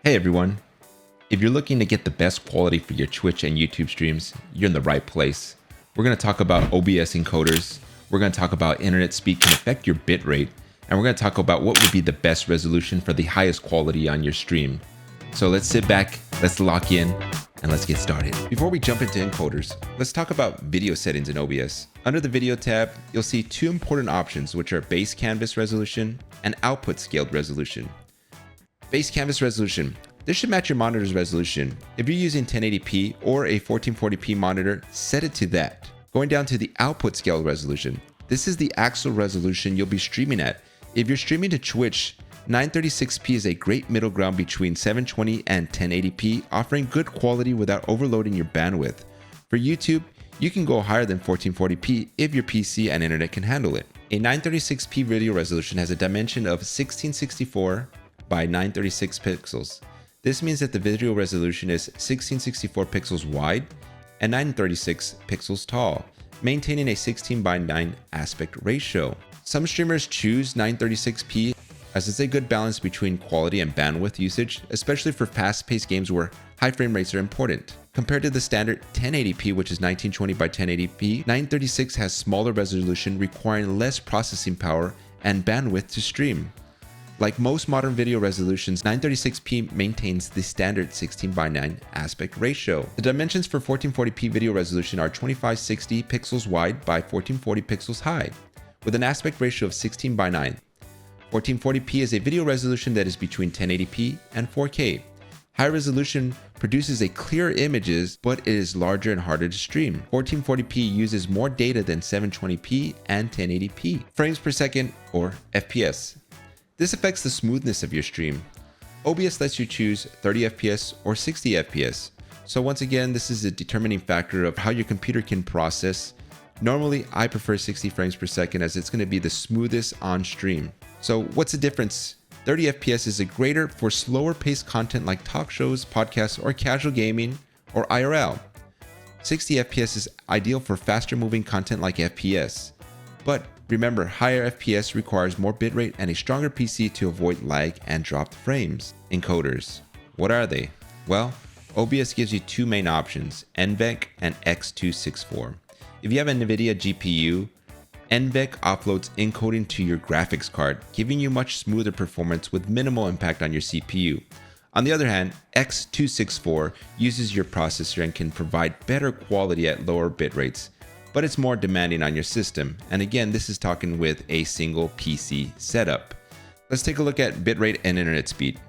Hey everyone, if you're looking to get the best quality for your Twitch and YouTube streams, you're in the right place. We're going to talk about OBS encoders, we're going to talk about internet speed can affect your bitrate, and we're going to talk about what would be the best resolution for the highest quality on your stream. So let's sit back, let's lock in, and let's get started. Before we jump into encoders, let's talk about video settings in OBS. Under the video tab, you'll see two important options, which are base canvas resolution and output scaled resolution. Base canvas resolution. This should match your monitor's resolution. If you're using 1080p or a 1440p monitor, set it to that. Going down to the output scale resolution. This is the actual resolution you'll be streaming at. If you're streaming to Twitch, 936p is a great middle ground between 720 and 1080p, offering good quality without overloading your bandwidth. For YouTube, you can go higher than 1440p if your PC and internet can handle it. A 936p video resolution has a dimension of 1664 by 936 pixels. This means that the video resolution is 1664 pixels wide and 936 pixels tall, maintaining a 16 by 9 aspect ratio. Some streamers choose 936p as it's a good balance between quality and bandwidth usage, especially for fast-paced games where high frame rates are important. Compared to the standard 1080p, which is 1920 by 1080p, 936 has smaller resolution requiring less processing power and bandwidth to stream. Like most modern video resolutions, 936p maintains the standard 16 by 9 aspect ratio. The dimensions for 1440p video resolution are 2560 pixels wide by 1440 pixels high, with an aspect ratio of 16 by 9. 1440p is a video resolution that is between 1080p and 4K. High resolution produces a clearer images, but it is larger and harder to stream. 1440p uses more data than 720p and 1080p. Frames per second, or FPS. This affects the smoothness of your stream. OBS lets you choose 30 FPS or 60 FPS. So once again, this is a determining factor of how your computer can process. Normally, I prefer 60 frames per second as it's going to be the smoothest on stream. So what's the difference? 30 FPS is a greater for slower paced content like talk shows, podcasts, or casual gaming, or IRL. 60 FPS is ideal for faster moving content like FPS. But remember, higher FPS requires more bitrate and a stronger PC to avoid lag and dropped frames. Encoders. What are they? Well, OBS gives you two main options, Nvenc and X264. If you have a Nvidia GPU, Nvenc offloads encoding to your graphics card, giving you much smoother performance with minimal impact on your CPU. On the other hand, X264 uses your processor and can provide better quality at lower bit rates, but it's more demanding on your system. And again, this is talking with a single PC setup. Let's take a look at bitrate and internet speed.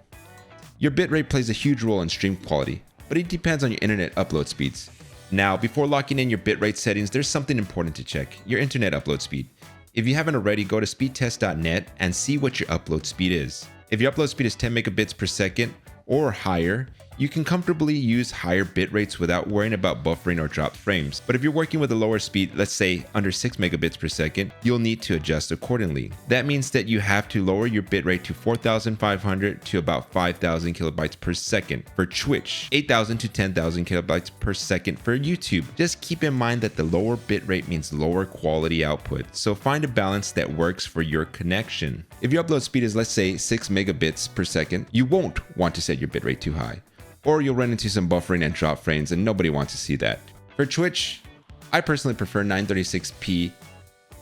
Your bitrate plays a huge role in stream quality, but it depends on your internet upload speeds. Now, before locking in your bitrate settings, there's something important to check, your internet upload speed. If you haven't already, go to speedtest.net and see what your upload speed is. If your upload speed is 10 megabits per second or higher, you can comfortably use higher bit rates without worrying about buffering or dropped frames. But if you're working with a lower speed, let's say under 6 megabits per second, you'll need to adjust accordingly. That means that you have to lower your bit rate to 4,500 to about 5,000 kilobytes per second for Twitch, 8,000 to 10,000 kilobytes per second for YouTube. Just keep in mind that the lower bit rate means lower quality output, so find a balance that works for your connection. If your upload speed is, let's say, 6 megabits per second, you won't want to set your bit rate too high, or you'll run into some buffering and drop frames, and nobody wants to see that. For Twitch, I personally prefer 936p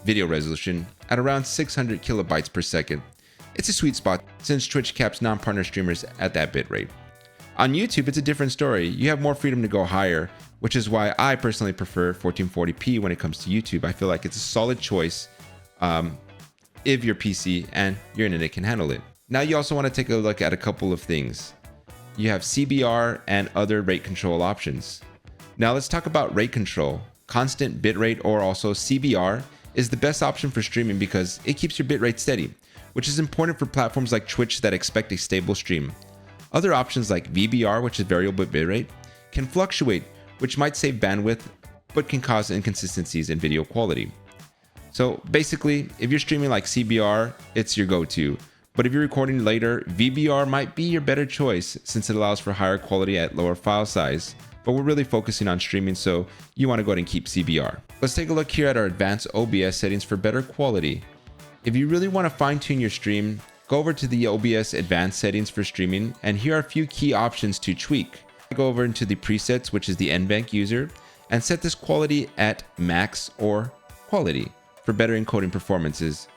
video resolution at around 600 kilobytes per second. It's a sweet spot since Twitch caps non-partner streamers at that bitrate. On YouTube, it's a different story. You have more freedom to go higher, which is why I personally prefer 1440p when it comes to YouTube. I feel like it's a solid choice if your PC and your internet can handle it. Now you also want to take a look at a couple of things. You have CBR and other rate control options. Now let's talk about rate control. Constant bitrate, or also CBR, is the best option for streaming because it keeps your bitrate steady, which is important for platforms like Twitch that expect a stable stream. Other options like VBR, which is variable bitrate, can fluctuate, which might save bandwidth, but can cause inconsistencies in video quality. So basically, if you're streaming like CBR, it's your go-to. But if you're recording later, VBR might be your better choice since it allows for higher quality at lower file size. But we're really focusing on streaming, so you want to go ahead and keep CBR. Let's take a look here at our advanced OBS settings for better quality. If you really want to fine-tune your stream, Go over to the OBS advanced settings for streaming, and here are a few key options to tweak. Go over into the presets, which is the Nvenc user, and set this quality at max or quality for better encoding performances.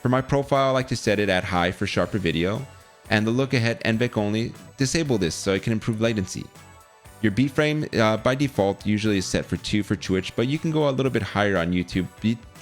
For my profile, I like to set it at high for sharper video, and the look ahead Nvenc only, disable this so it can improve latency. Your beat frame by default usually is set for 2 for Twitch, but you can go a little bit higher on YouTube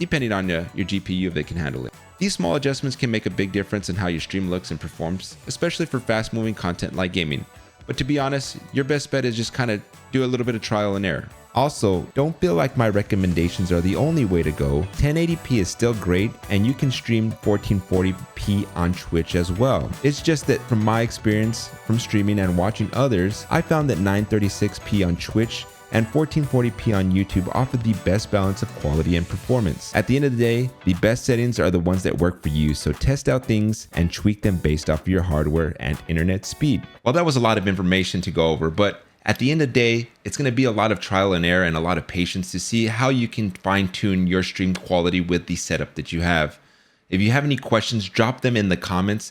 depending on your GPU if they can handle it. These small adjustments can make a big difference in how your stream looks and performs, especially for fast moving content like gaming. But to be honest, your best bet is just kind of do a little bit of trial and error. Also, don't feel like my recommendations are the only way to go. 1080p is still great, and you can stream 1440p on Twitch as well. It's just that from my experience from streaming and watching others, I found that 936p on Twitch and 1440p on YouTube offer the best balance of quality and performance. At the end of the day, the best settings are the ones that work for you, so test out things and tweak them based off of your hardware and internet speed. Well, that was a lot of information to go over, but at the end of the day, it's going to be a lot of trial and error and a lot of patience to see how you can fine-tune your stream quality with the setup that you have. If you have any questions, drop them in the comments